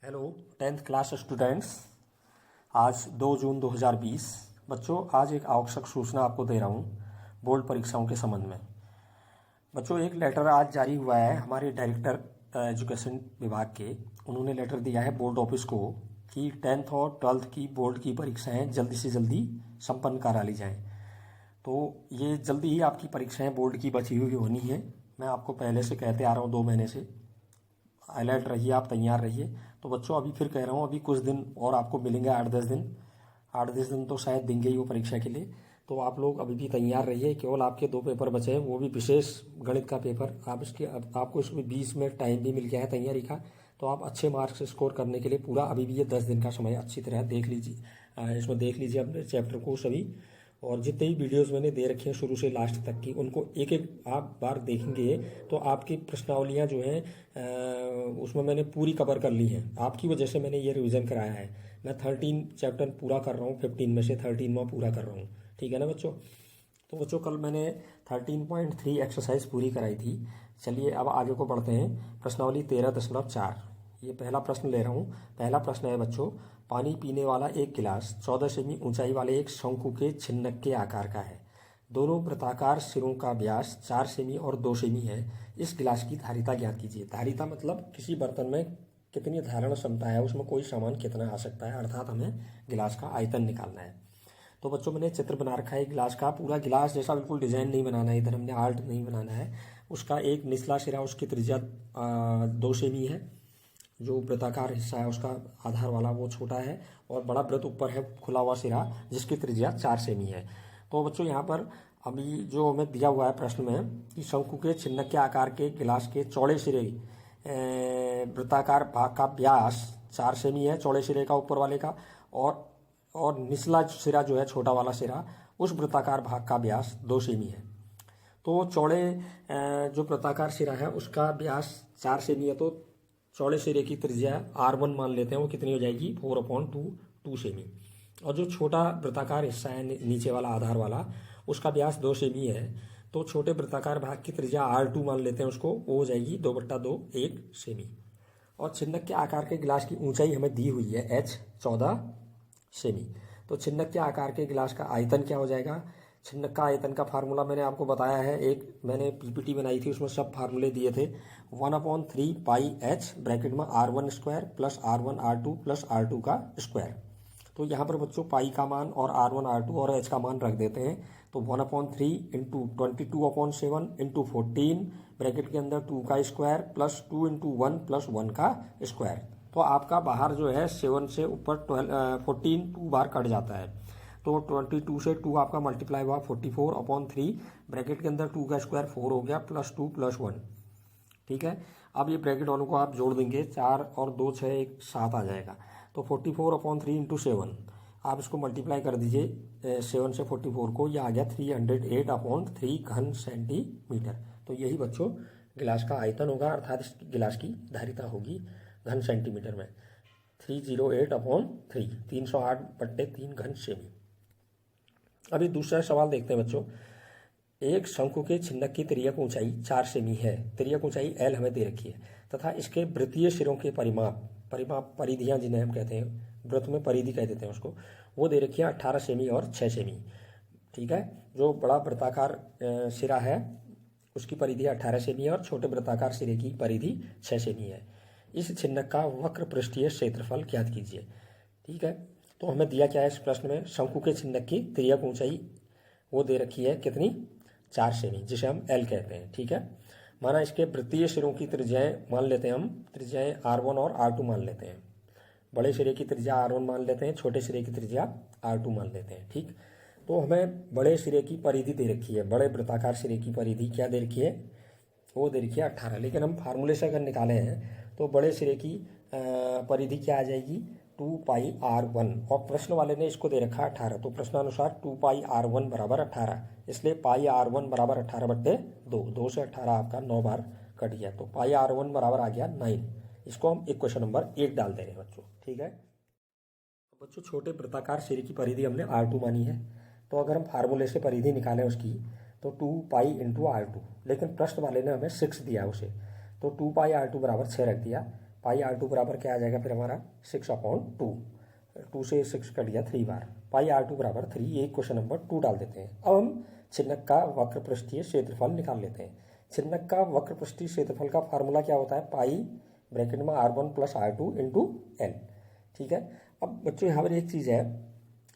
Hello 10th class students. आज 2 जून 2020। बच्चों, आज एक आवश्यक सूचना आपको दे रहा हूँ बोर्ड परीक्षाओं के संबंध में। बच्चों, एक लेटर आज जारी हुआ है हमारे डायरेक्टर एजुकेशन विभाग के। उन्होंने लेटर दिया है बोर्ड ऑफिस को कि 10th और 12th की बोर्ड की परीक्षाएं जल्दी से जल्दी संपन्न करा ली जाएं। तो ये जल्दी ही आपकी परीक्षाएं बोर्ड की बची हुई होनी है। मैं आपको पहले से कहते आ रहा हूँ 2 महीने से, अलर्ट रहिए, आप तैयार रहिए। तो बच्चों, अभी फिर कह रहा हूँ, अभी कुछ दिन और आपको मिलेंगे, 8-10 दिन तो शायद देंगे ही वो परीक्षा के लिए। तो आप लोग अभी भी तैयार रहिए। केवल आपके 2 पेपर बचे हैं, वो भी विशेष गणित का पेपर। आपको इसमें 20 मिनट टाइम भी मिल गया है तैयारी का। तो आप अच्छे मार्क्स स्कोर करने के लिए पूरा अभी भी ये 10 दिन का समय अच्छी तरह देख लीजिए। इसमें देख लीजिए अपने चैप्टर को सभी, और जितने ही वीडियोस मैंने दे रखे हैं शुरू से लास्ट तक की, उनको एक एक आप बार देखेंगे तो आपकी प्रश्नावलियां जो हैं उसमें मैंने पूरी कवर कर ली हैं। आपकी वजह से मैंने ये रिवीजन कराया है। मैं 13 चैप्टर पूरा कर रहा हूँ, 15 में से 13वां पूरा कर रहा हूँ। ठीक है ना बच्चों? तो बच्चों, कल मैंने 13.3 एक्सरसाइज पूरी कराई थी। चलिए अब आगे को बढ़ते हैं। प्रश्नावली 13.4। ये पहला प्रश्न ले रहा हूँ। पहला प्रश्न है बच्चों, पानी पीने वाला एक गिलास 14 सेमी ऊंचाई वाले एक शंकु के छिन्नक के आकार का है। दोनों वृत्ताकार सिरों का व्यास 4 सेमी और 2 सेमी है। इस गिलास की धारिता ज्ञात कीजिए। धारिता मतलब किसी बर्तन में कितनी धारण क्षमता है, उसमें कोई सामान कितना आ सकता है, अर्थात हमें गिलास का आयतन निकालना है। तो बच्चों, मैंने चित्र बना रखा है गिलास का। पूरा गिलास जैसा बिल्कुल डिजाइन नहीं बनाना है, इधर हमने आर्ट नहीं बनाना है। उसका एक निचला सिरा, उसकी त्रिज्या 2 सेमी है। जो वृत्ताकार हिस्सा है उसका आधार वाला वो छोटा है, और बड़ा वृत्त ऊपर है, खुला हुआ सिरा, जिसकी त्रिज्या 4 सेमी है। तो बच्चों, यहाँ पर अभी जो हमें दिया हुआ है प्रश्न में कि शंकु के छिन्नक के आकार के गिलास के चौड़े सिरे वृत्ताकार भाग का व्यास 4 सेमी है, चौड़े सिरे का ऊपर वाले का, और निचला सिरा जो है, छोटा वाला सिरा, उस वृत्ताकार भाग का व्यास 2 सेमी है। तो चौड़े जो वृत्ताकार सिरा है उसका व्यास 4 सेमी है। तो चौड़े सिरे की त्रिज्या R1 मान लेते हैं, वो कितनी हो जाएगी, 4/2 2 सेमी। और जो छोटा वृत्ताकार हिस्सा है नीचे वाला आधार वाला, उसका व्यास 2 सेमी है। तो छोटे वृत्ताकार भाग की त्रिज्या R2 मान लेते हैं उसको, वो हो जाएगी 2/2 1 सेमी। और छिन्नक के आकार के गिलास की ऊंचाई हमें दी हुई है H 14 सेमी। तो छिन्नक के आकार के गिलास का आयतन क्या हो जाएगा? छिन्नक का आयतन का फार्मूला मैंने आपको बताया है, एक मैंने पीपीटी बनाई थी, उसमें सब फार्मूले दिए थे। 1/3 पाई H ब्रैकेट में R1 square plus R1 R2 plus R2 का स्क्वायर। तो यहाँ पर बच्चों पाई का मान और R1 R2 और H का मान रख देते हैं। तो 1/3 इंटू 22/7 इंटू 14 ब्रैकेट के अंदर 2 का स्क्वायर प्लस 2 इंटू 1 प्लस 1 का स्क्वायर। तो आपका बाहर जो है 7 से ऊपर 14 2 बार कट जाता है। तो 22 से 2 आपका मल्टीप्लाई हुआ 44/3 ब्रैकेट के अंदर 2 का स्क्वायर 4 हो गया प्लस 2 प्लस 1। ठीक है। अब ये ब्रैकेट वालों को आप जोड़ देंगे, 4 और 2 6 1 7 आ जाएगा। तो 44/3 इंटू 7 आप इसको मल्टीप्लाई कर दीजिए 7 से 44 को, यह आ गया 308/3 घन सेंटीमीटर। तो यही बच्चों गिलास का आयतन होगा, अर्थात इस गिलास की धारिता होगी घन सेंटीमीटर में 308/3 308/3 घन सेमी। अभी दूसरा सवाल देखते हैं बच्चों। एक शंकु के छिन्नक की तिर्यक ऊंचाई 4 सेमी है। तिर्यक ऊंचाई L हमें दे रखी है तथा इसके वृत्तीय सिरों के परिधियां जिन्हें हम कहते हैं, वृत्त में परिधि कह देते हैं उसको, वो दे रखी है 18 सेमी और 6 सेमी। ठीक है। जो बड़ा वृत्ताकार सिरा है उसकी परिधि 18 सेमी है और छोटे वृत्ताकार सिरे की परिधि 6 सेमी है। इस छिन्नक का वक्र पृष्ठीय क्षेत्रफल ज्ञात कीजिए। ठीक है। तो हमें दिया क्या है इस प्रश्न में, शंकु के छिन्नक की तिर्यक ऊंचाई वो दे रखी है कितनी, 4 सेमी, जिसे हम L कहते हैं। ठीक है। माना इसके वृत्तीय सिरों की त्रिज्याएं मान लेते हैं हम, त्रिज्याएं R1 और R2 मान लेते हैं। बड़े सिरे की त्रिज्या R1 मान लेते हैं, छोटे सिरे की त्रिज्या R2 मान लेते हैं। ठीक। तो हमें बड़े सिरे की परिधि दे रखी है, बड़े वृत्ताकार सिरे की परिधि क्या दे रखी है, वो दे रखी है 18। लेकिन हम फार्मूले से अगर निकाले हैं तो बड़े सिरे की परिधि क्या आ जाएगी, 2πr1, और प्रश्न वाले ने इसको दे रखा है 18। तो प्रश्नानुसार 2πr1 बराबर 18, इसलिए πr1 बराबर 18/2, 2 से 18 आपका 9 बार कट गया। तो πr1 बराबर आ गया 9। इसको हम क्वेश्चन नंबर 1 डाल दे रहे हैं बच्चों। ठीक है। तो बच्चों, छोटे वृत्ताकार सिरे की परिधि हमने R2 मानी है। तो अगर हम फार्मूले से परिधि निकालें उसकी, तो 2π इंटू R2, लेकिन प्रश्न वाले ने हमें 6 दिया उसे, तो 2πr2 बराबर 6 रख दिया। पाई R2 बराबर क्या आ जाएगा फिर हमारा 6/2, 2 से 6 कट गया 3 बार, पाई R2 बराबर 3। ये क्वेश्चन नंबर 2 डाल देते हैं। अब हम छिन्नक का वक्र पृष्ठीय क्षेत्रफल निकाल लेते हैं। छिन्नक का वक्र पृष्ठीय क्षेत्रफल का फार्मूला क्या होता है, पाई ब्रैकेट में R1 plus R2 into L। ठीक है, अब बच्चों यहाँ पर एक चीज़ है,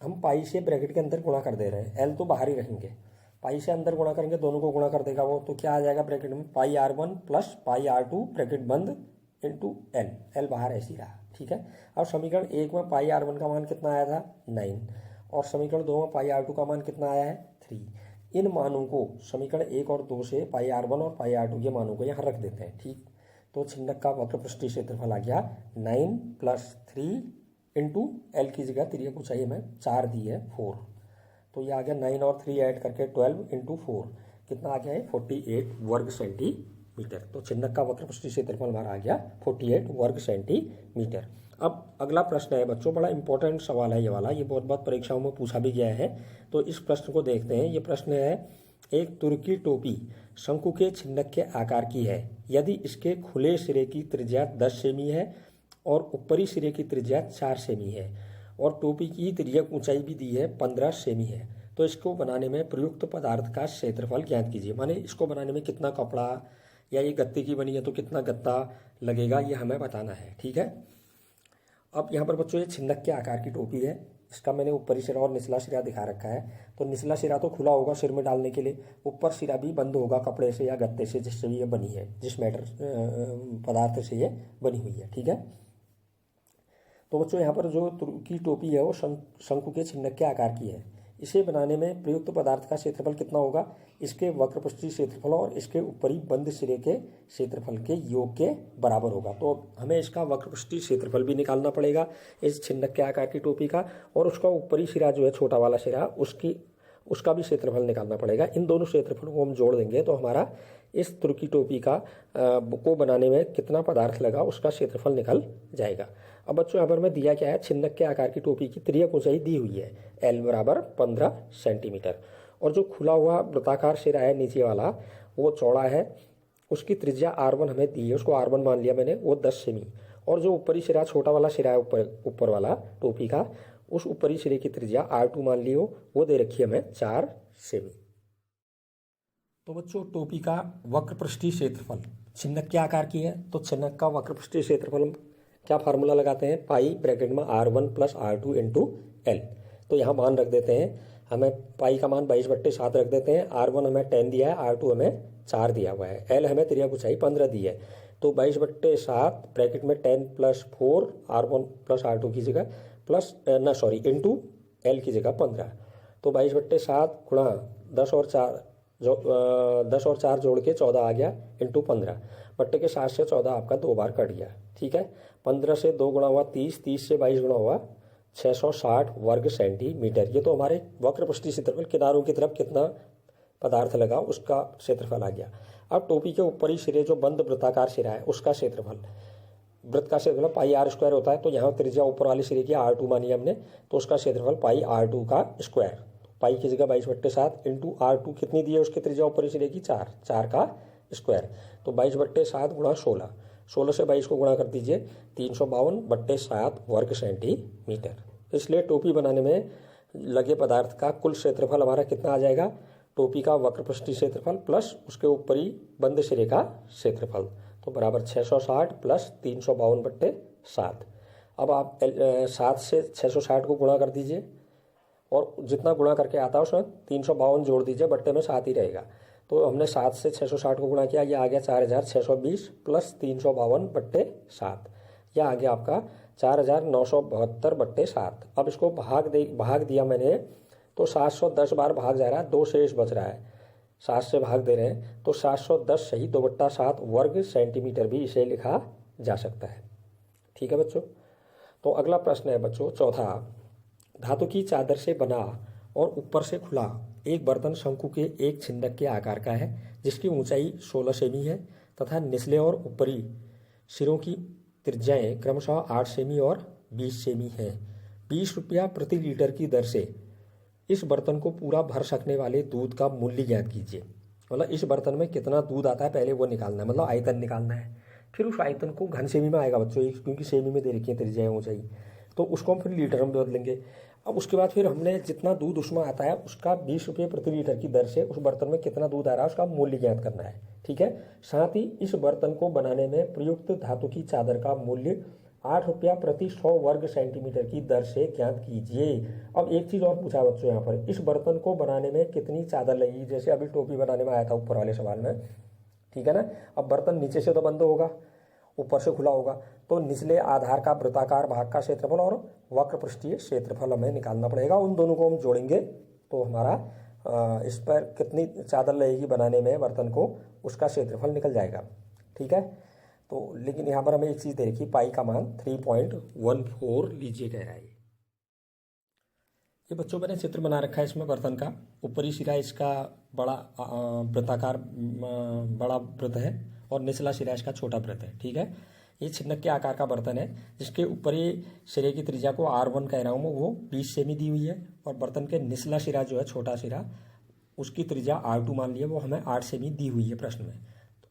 हम पाई से ब्रैकेट के अंदर गुणा कर दे रहे हैं, L तो बाहर ही रहेंगे, पाई से अंदर गुणा करेंगे, दोनों को गुणा कर देगा वो, तो क्या आ जाएगा ब्रैकेट में पाई R1 plus pi R2 bracket बंद इंटू L, L बाहर ऐसी रहा। ठीक है, अब समीकरण 1 में पाई R1 का मान कितना आया था 9, और समीकरण 2 में पाई R2 का मान कितना आया है 3। इन मानों को समीकरण 1 और 2 से पाई R1 और पाई R2 के मानों को यहाँ रख देते हैं। ठीक, तो छिन्नक का वक्र पृष्ठीय क्षेत्रफल आ गया 9 प्लस 3 इंटू L की जगह त्रिज्या को चाहिए हमें 4 दी है 4, तो ये आ गया 9 और 3 ऐड करके 12 इंटू 4 कितना आ गया है 48 वर्ग सेंटीमीटर। तो छिन्नक का वक्र पृष्ठीय क्षेत्रफल हमारा आ गया 48 वर्ग सेंटीमीटर। अब अगला प्रश्न है बच्चों, बड़ा इंपॉर्टेंट सवाल है ये वाला, ये बहुत बार परीक्षाओं में पूछा भी गया है, तो इस प्रश्न को देखते हैं। ये प्रश्न है, एक तुर्की टोपी शंकु के छिन्नक के आकार की है, यदि इसके खुले सिरे की त्रिज्या 10 सेमी है और ऊपरी सिरे की त्रिज्या 4 सेमी है, और टोपी की तिर्यक ऊंचाई भी दी है 15 सेमी है, तो इसको बनाने में प्रयुक्त पदार्थ का क्षेत्रफल ज्ञात कीजिए। माने इसको बनाने में कितना कपड़ा, या ये गत्ते की बनी है तो कितना गत्ता लगेगा, ये हमें बताना है। ठीक है, अब यहाँ पर बच्चों ये छिन्नक के आकार की टोपी है, इसका मैंने ऊपरी सिरा और निचला सिरा दिखा रखा है। तो निचला सिरा तो खुला होगा सिर में डालने के लिए, ऊपर सिरा भी बंद होगा कपड़े से या गत्ते से, जिससे भी ये बनी है, जिस मैटर पदार्थ से ये बनी हुई है। ठीक है, तो बच्चों यहाँ पर जो तुर्की टोपी है वो शंकु के छिन्नक के आकार की है। इसे बनाने में प्रयुक्त पदार्थ का क्षेत्रफल कितना होगा, इसके वक्र पृष्ठीय क्षेत्रफल और इसके ऊपरी बंद सिरे के क्षेत्रफल के योग के बराबर होगा। तो हमें इसका वक्र पृष्ठीय क्षेत्रफल भी निकालना पड़ेगा इस छिन्नक के आकार की टोपी का, और उसका ऊपरी सिरा जो है छोटा वाला सिरा उसका भी क्षेत्रफल निकालना पड़ेगा। इन दोनों क्षेत्रफलों को हम जोड़ देंगे तो हमारा इस तुर्की टोपी का को बनाने में कितना पदार्थ लगा उसका क्षेत्रफल निकल जाएगा। अब बच्चों यहाँ पर मैं दिया क्या है, छिन्नक के आकार की टोपी की त्रिज्या ऊंचाई दी हुई है L बराबर 15 सेंटीमीटर, और जो खुला हुआ वृत्ताकार सिरा है नीचे वाला वो चौड़ा है, उसकी त्रिज्या R1 हमें दी है, उसको R1 मान लिया मैंने, वो 10 सेमी, और जो ऊपरी सिरा छोटा वाला सिरा है ऊपर वाला टोपी का, उस ऊपरी सिरे की त्रिज्या R2 मान ली हो, वो दे रखी है हमें 4 सेमी। तो बच्चों टोपी का वक्र पृष्ठीय क्षेत्रफल छिन्नक के आकार की है, तो छिन्नक का वक्र पृष्ठीय क्षेत्रफल क्या फार्मूला लगाते हैं, पाई ब्रैकेट में R1 plus R2 into L। तो यहाँ मान रख देते हैं, हमें पाई का मान 22/7 रख देते हैं, R1 हमें 10 दिया है, R2 हमें 4 दिया हुआ है, L हमें त्रिज्या ऊंचाई 15 दी है, तो 22/7 ब्रैकेट में 10 प्लस 4 R1 प्लस R2 की जगह प्लस इंटू L की जगह 15, तो 22/7 गुणा 10 और 4 जोड़ के 14 आ गया इंटू 15, बट्टे के 7 से 14 आपका 2 बार कट गया। ठीक है, 15 से 2 गुणा हुआ 30, 30 से 22 गुणा हुआ 660 वर्ग सेंटीमीटर। ये तो हमारे वक्र पृष्ठीय क्षेत्रफल किनारों की तरफ कितना पदार्थ लगा उसका क्षेत्रफल आ गया। अब टोपी के ऊपरी सिरे जो बंद वृत्ताकार सिरा है उसका क्षेत्रफल, वृत्त का क्षेत्रफल पाई R² होता है, तो यहाँ त्रिज्या ऊपर वाली सिरे की R2 मानी हमने, तो उसका क्षेत्रफल पाई R2 का स्क्वायर, पाई की जगह 22/7 इंटू R2 कितनी दी है उसकी त्रिज्या ऊपरी सिरे की 4 का स्क्वायर, तो 22/7 गुणा 16, 16 से 22 को गुणा कर दीजिए, 352/7 वर्ग सेंटीमीटर। इसलिए टोपी बनाने में लगे पदार्थ का कुल क्षेत्रफल हमारा कितना आ जाएगा, टोपी का वक्र पृष्ठीय क्षेत्रफल प्लस उसके ऊपरी बंद सिरे का क्षेत्रफल, तो बराबर 660 प्लस 352/7। अब आप 7 से 660 को गुणा कर दीजिए, और जितना गुणा करके आता है उसमें 352 जोड़ दीजिए, बट्टे में 7 ही रहेगा, तो हमने 7 से 660 को गुणा किया, ये आ गया 4620 प्लस 352/7, यह आ गया आपका 4972/7। अब इसको भाग दिया मैंने, तो 710 बार भाग जा रहा है, 2 शेष बच रहा है, 7 से भाग दे रहे हैं, तो 710 सही 2/7 वर्ग सेंटीमीटर भी इसे लिखा जा सकता है। ठीक है बच्चों, तो अगला प्रश्न है बच्चों चौथा, धातु की चादर से बना और ऊपर से खुला एक बर्तन शंकु के एक छिन्नक के आकार का है, जिसकी ऊंचाई 16 सेमी है तथा निचले और ऊपरी सिरों की त्रिज्याएं क्रमशः 8 सेमी और 20 सेमी हैं। 20 रुपया प्रति लीटर की दर से इस बर्तन को पूरा भर सकने वाले दूध का मूल्य ज्ञात कीजिए। मतलब इस बर्तन में कितना दूध आता है पहले वो निकालना है, मतलब आयतन निकालना है। फिर उस आयतन को घन सेमी में आएगा बच्चों, क्योंकि सेमी में दे रखी है त्रिज्या ऊंचाई, तो उसको हम फिर लीटर में बदलेंगे। अब उसके बाद फिर हमने जितना दूध उसमें आता है उसका 20 रुपये प्रति लीटर की दर से उस बर्तन में कितना दूध आ रहा है उसका मूल्य ज्ञात करना है। ठीक है, साथ ही इस बर्तन को बनाने में प्रयुक्त धातु की चादर का मूल्य 8 रुपया प्रति 100 वर्ग सेंटीमीटर की दर से ज्ञात कीजिए। अब एक चीज और पूछा बच्चों यहाँ पर, इस बर्तन को बनाने में कितनी चादर लगेगी, जैसे अभी टोपी बनाने में आया था ऊपर वाले सवाल में। ठीक है ना, अब बर्तन नीचे से तो बंद होगा, ऊपर से खुला होगा, तो निचले आधार का वृत्ताकार भाग का क्षेत्रफल और वक्र पृष्ठीय क्षेत्रफल हमें निकालना पड़ेगा। उन दोनों को हम जोड़ेंगे तो हमारा इस पर कितनी चादर लगेगी बनाने में बर्तन को, उसका क्षेत्रफल निकल जाएगा। ठीक है, तो लेकिन यहाँ पर हमें एक चीज़ दे रखी, पाई का मान 3.14 लीजिए कह रहा है। ये बच्चों मैंने चित्र बना रखा है इसमें बर्तन का, ऊपरी सिरा इसका बड़ा वृत्ताकार बड़ा वृत्त है और निचला सिरा इसका छोटा वृत्त है। ठीक है, ये छिन्नक के आकार का बर्तन है जिसके ऊपरी सिरे की त्रिज्या को R1 कह रहा हूँ मैं, वो 20 सेमी दी हुई है, और बर्तन के निचला सिरा जो है छोटा सिरा उसकी त्रिज्या R2 मान लिया, वो हमें 8 सेमी दी हुई है प्रश्न में।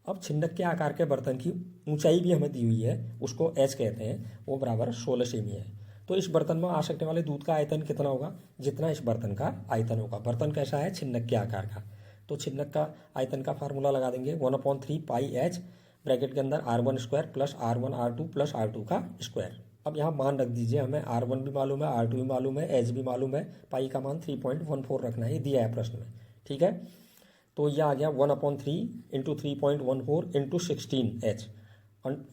तो अब छिन्नक के आकार के बर्तन की ऊंचाई भी हमें दी हुई है, उसको H कहते हैं, वो बराबर 16 सेमी है। तो इस बर्तन में आ सकने वाले दूध का आयतन कितना होगा, जितना इस बर्तन का आयतन होगा। बर्तन कैसा है, छिन्नक के आकार का, तो छिन्नक का आयतन का फार्मूला लगा देंगे 1/3 पाई H ब्रैकेट के अंदर R1 square plus R1 R2 plus R2 का स्क्वायर। अब यहाँ मान रख दीजिए, हमें R1 भी मालूम है, R2 भी मालूम है, H भी मालूम है, पाई का मान 3.14 रखना है, ये दिया है प्रश्न में। ठीक है, तो यह आ गया 1/3 इंटू 3.14 इंटू 16H,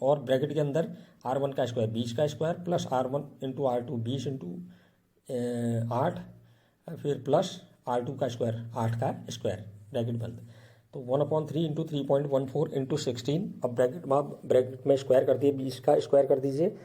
और ब्रैकेट के अंदर R1 का स्क्वायर 20 का square plus R1 into R2 20 into 8, फिर प्लस R2 का स्क्वायर 8 का स्क्वायर, ब्रैकेट बंद। तो 1/3 इंटू 3.14 इंटू 16, अब ब्रैकेट में स्क्वायर कर दिए, 20 का स्क्वायर कर दीजिए,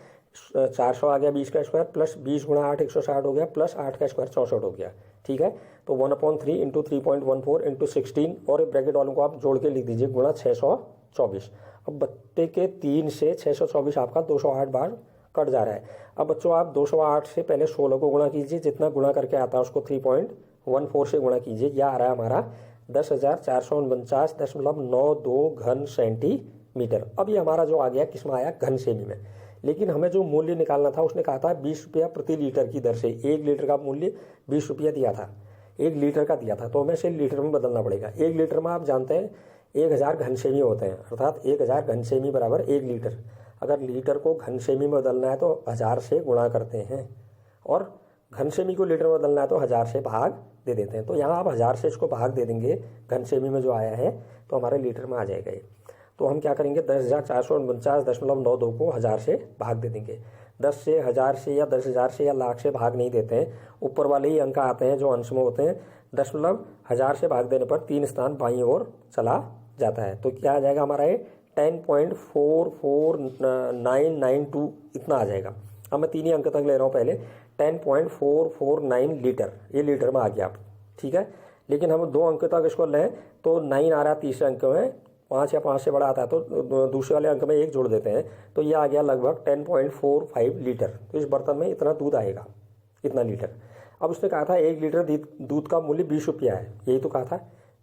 400 आ गया 20 का स्क्वायर, प्लस 20 गुणा 8 160 हो गया, प्लस 8 का स्क्वायर 64 हो गया। ठीक है, तो 1/3 इंटू 3.14 इंटू 16, और ब्रैकेट वालों को आप जोड़ के लिख दीजिए गुणा 624। अब बट्टे के 3 से 624 आपका 208 बार कट जा रहा है। अब बच्चों आप 208 से पहले 16 को गुणा कीजिए, जितना गुणा करके आता है उसको 3.14 से गुणा कीजिए, यह आ रहा है हमारा 10,449.92 घन सेंटीमीटर। अब ये हमारा जो आ गया किसमें आया, घन सेमी में। लेकिन हमें जो मूल्य निकालना था उसने कहा था 20 रुपया प्रति लीटर की दर से, 1 लीटर का मूल्य 20 रुपया दिया था, 1 लीटर का दिया था, तो हमें इसे लीटर में बदलना पड़ेगा। 1 लीटर में आप जानते हैं 1000 घन सेमी होते हैं, अर्थात 1000 घन सेमी बराबर 1 लीटर। अगर लीटर को घन सेमी में बदलना है तो 1000 से गुणा करते हैं, और घन सेमी को लीटर में बदलना है तो 1000 से भाग दे देते हैं। तो यहाँ आप 1000 से इसको भाग दे देंगे, घन सेमी में जो आया है, तो हमारे लीटर में आ जाएगा ये। तो हम क्या करेंगे, 10,449.92 को 1000 से भाग दे देंगे। 10 से 1000 से या 10,000 से या लाख से भाग नहीं देते हैं, ऊपर वाले ही अंक आते हैं जो अंश में होते हैं। 10,000 से भाग देने पर 3 स्थान बाईं ओर चला जाता है, तो क्या आ जाएगा हमारा ये 10.44992 इतना आ जाएगा। अब मैं 3 ही अंक तक ले रहा हूँ, पहले 10.449 लीटर, ये लीटर में आ गया आप। ठीक है, लेकिन हम 2 अंक तक इसको लें तो 9 आ रहा है तीसरे अंक में, 5 या 5 से बड़ा आता है तो दूसरे वाले अंक में 1 जोड़ देते हैं, तो ये आ गया लगभग 10.45 लीटर। तो इस बर्तन में इतना दूध आएगा, इतना लीटर। अब उसने कहा था 1 लीटर दूध का मूल्य 20 रुपया है, यही तो कहा था।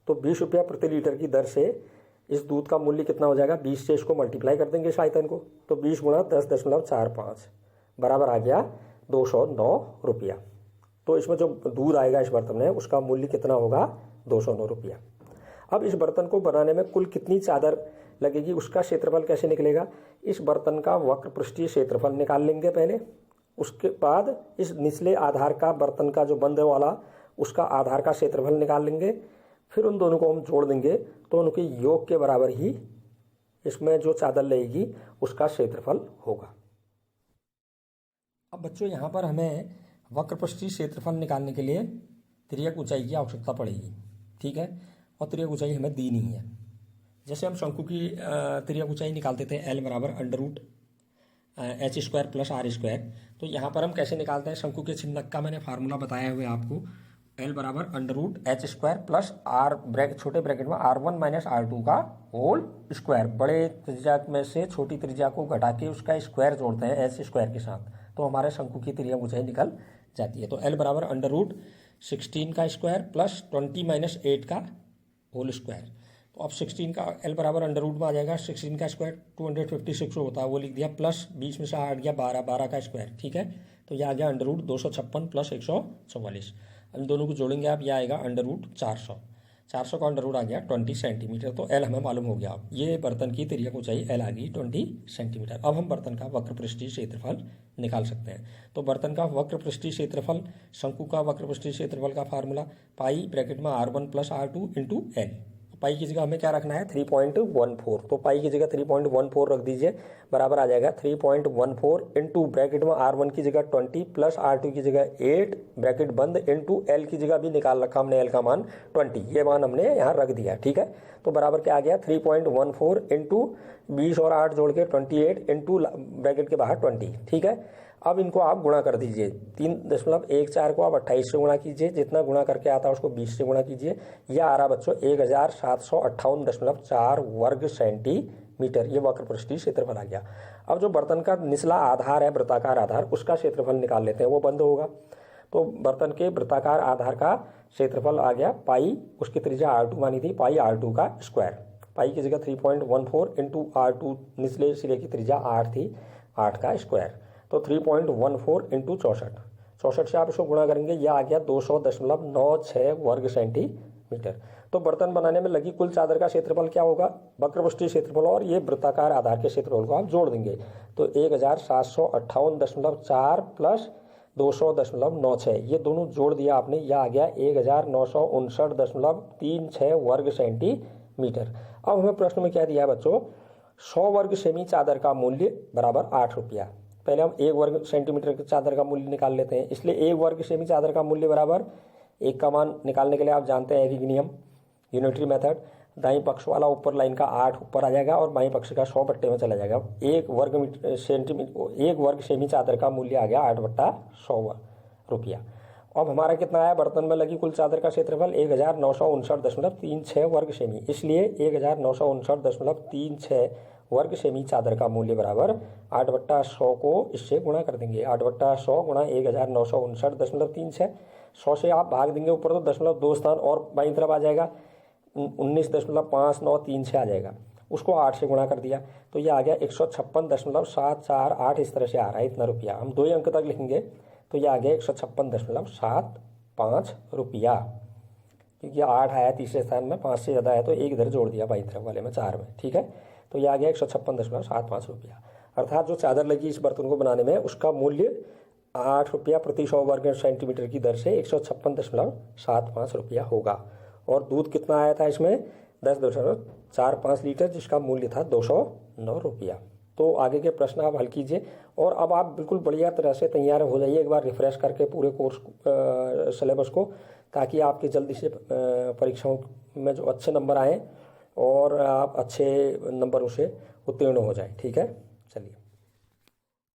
तो 20 रुपया प्रति लीटर की दर से इस दूध का मूल्य कितना हो जाएगा, 20 से इसको मल्टीप्लाई कर देंगे इस आयतन को, तो 20 गुणा 10.45 बराबर आ गया 209 रुपया। तो इसमें जो दूध आएगा इस बर्तन में उसका मूल्य कितना होगा, 209 रुपया। अब इस बर्तन को बनाने में कुल कितनी चादर लगेगी, उसका क्षेत्रफल कैसे निकलेगा। इस बर्तन का वक्र पृष्ठीय क्षेत्रफल निकाल लेंगे पहले, उसके बाद इस निचले आधार का बर्तन का जो बंद वाला उसका आधार का क्षेत्रफल निकाल लेंगे, फिर उन दोनों को हम जोड़ देंगे तो उनके योग के बराबर ही इसमें जो चादर लगेगी उसका क्षेत्रफल होगा। अब बच्चों यहाँ पर हमें वक्र पृष्ठीय क्षेत्रफल निकालने के लिए तिर्यक ऊंचाई की आवश्यकता पड़ेगी। ठीक है, और तिर्यक ऊंचाई हमें दी नहीं है। जैसे हम शंकु की तिर्यक ऊंचाई निकालते थे L बराबर √H square plus R square, तो यहाँ पर हम कैसे निकालते हैं, शंकु के छिन्नक का मैंने फार्मूला बताया हुआ आपको, L बराबर √H square plus R bracket छोटे ब्रैकेट में R1 माइनस R2 का होल स्क्वायर। बड़े त्रिज्या में से छोटी त्रिज्या को घटा के उसका स्क्वायर जोड़ते हैं H स्क्वायर के साथ, तो हमारे शंकु की तिर्यक ऊंचाई निकल जाती है। तो L बराबर √16 का स्क्वायर प्लस 20 माइनस 8 का होल स्क्वायर। तो अब 16 का एल बराबर अंडर रूट में आ जाएगा 16 का स्क्वायर 256 होता है, वो लिख दिया, प्लस बीच में से हट गया 12 का स्क्वायर, ठीक है। तो यह आ गया अंडर रूट 256 प्लस 144। इन दोनों को जोड़ेंगे आप, यह आएगा अंडर रूट 400 का अंडर रूट आ गया 20 सेंटीमीटर। तो एल हमें मालूम हो गया। अब ये बर्तन की तिर्यक ऊंचाई एल आ गई 20 सेंटीमीटर। अब हम बर्तन का वक्र पृष्ठीय क्षेत्रफल निकाल सकते हैं। तो बर्तन का वक्र पृष्ठीय क्षेत्रफल, शंकु का वक्र पृष्ठीय क्षेत्रफल का फार्मूला पाई ब्रैकेट में R1 plus R2 into L. पाई की जगह हमें क्या रखना है 3.14। तो पाई की जगह 3.14 रख दीजिए, बराबर आ जाएगा 3.14 इंटू ब्रैकेट में R1 की जगह 20 प्लस R2 की जगह 8 ब्रैकेट बंद इंटू एल की जगह भी निकाल रखा हमने, एल का मान 20, ये मान हमने यहाँ रख दिया, ठीक है। तो बराबर क्या आ गया 3.14 इंटू 20 और 8 जोड़ के 28 इंटू ब्रैकेट के बाहर 20, ठीक है। अब इनको आप गुणा कर दीजिए, 3.14 को आप 28 से गुणा कीजिए, जितना गुणा करके आता है उसको 20 से गुणा कीजिए। यह आ रहा बच्चों 1758.4 वर्ग सेंटीमीटर। ये वक्र पृष्ठीय क्षेत्रफल आ गया। अब जो बर्तन का निचला आधार है, वृत्ताकार आधार, उसका क्षेत्रफल निकाल लेते हैं, वो बंद होगा। तो बर्तन के वृत्ताकार आधार का क्षेत्रफल आ गया पाई, उसकी त्रिज्या R2 मानी थी, पाई R2 का स्क्वायर। पाई की जगह 3.14 इंटू R2 निचले सिरे की त्रिज्या 8 थी, 8 का स्क्वायर। तो 3.14 इंटू 64 से आप इसको गुणा करेंगे, यह आ गया 200.96 वर्ग सेंटीमीटर। तो बर्तन बनाने में लगी कुल चादर का क्षेत्रफल क्या होगा, वक्र पृष्ठीय क्षेत्रफल और ये वृत्ताकार आधार के क्षेत्रफल को आप जोड़ देंगे। तो 1758.4 प्लस 200.96, ये दोनों जोड़ दिया आपने, यह आ गया 1959.36 वर्ग सेंटीमीटर। अब हमें प्रश्न में क्या दिया है बच्चों, 100 वर्ग सेमी चादर का मूल्य बराबर 8 रुपया। पहले हम 1 वर्ग सेंटीमीटर की चादर का मूल्य निकाल लेते हैं। इसलिए 1 वर्ग सेमी चादर का मूल्य बराबर, एक का मान निकालने के लिए आप जानते हैं एक नियम, यूनिटरी मेथड, दाईं पक्ष वाला ऊपर लाइन का 8 ऊपर आ जाएगा और बाईं पक्ष का 100 बट्टे में चला जाएगा। 1 वर्ग सेमी चादर का मूल्य आ गया 8/100 रुपया। अब हमारा कितना आया, बर्तन में लगी कुल चादर का क्षेत्रफल 1959.36 वर्ग सेमी। इसलिए 1959.36 वर्ग सेमी चादर का मूल्य बराबर 8/100 को इससे गुणा कर देंगे। 8/100 गुणा 1959.36, 100 से आप भाग देंगे ऊपर तो 0.2 स्थान और बाईं तरफ आ जाएगा, 19.5936 आ जाएगा। उसको 8 से गुणा कर दिया तो ये आ गया 156.748, इस तरह से आ रहा है इतना रुपया। हम 2 अंक तक लिखेंगे तो ये आ गया 156.75 रुपया, क्योंकि 8 आया तीसरे स्थान में, 5 से ज़्यादा है तो एक इधर जोड़ दिया बाईं तरफ वाले में 4 में, ठीक है। तो ये आ गया 156.75 रुपया। अर्थात जो चादर लगी इस बर्तन को बनाने में उसका मूल्य 8 रुपया प्रति 100 वर्ग सेंटीमीटर की दर से 156.75 रुपया होगा। और दूध कितना आया था इसमें, 10.45 लीटर, जिसका मूल्य था 209 रुपया। तो आगे के प्रश्न आप हल कीजिए और अब आप बिल्कुल बढ़िया तरह से तैयार हो जाइए, एक बार रिफ्रेश करके पूरे कोर्स सिलेबस को, ताकि आपके जल्दी से परीक्षाओं में जो अच्छे नंबर आएँ और आप अच्छे नंबरों से उत्तीर्ण हो जाए, ठीक है। चलिए।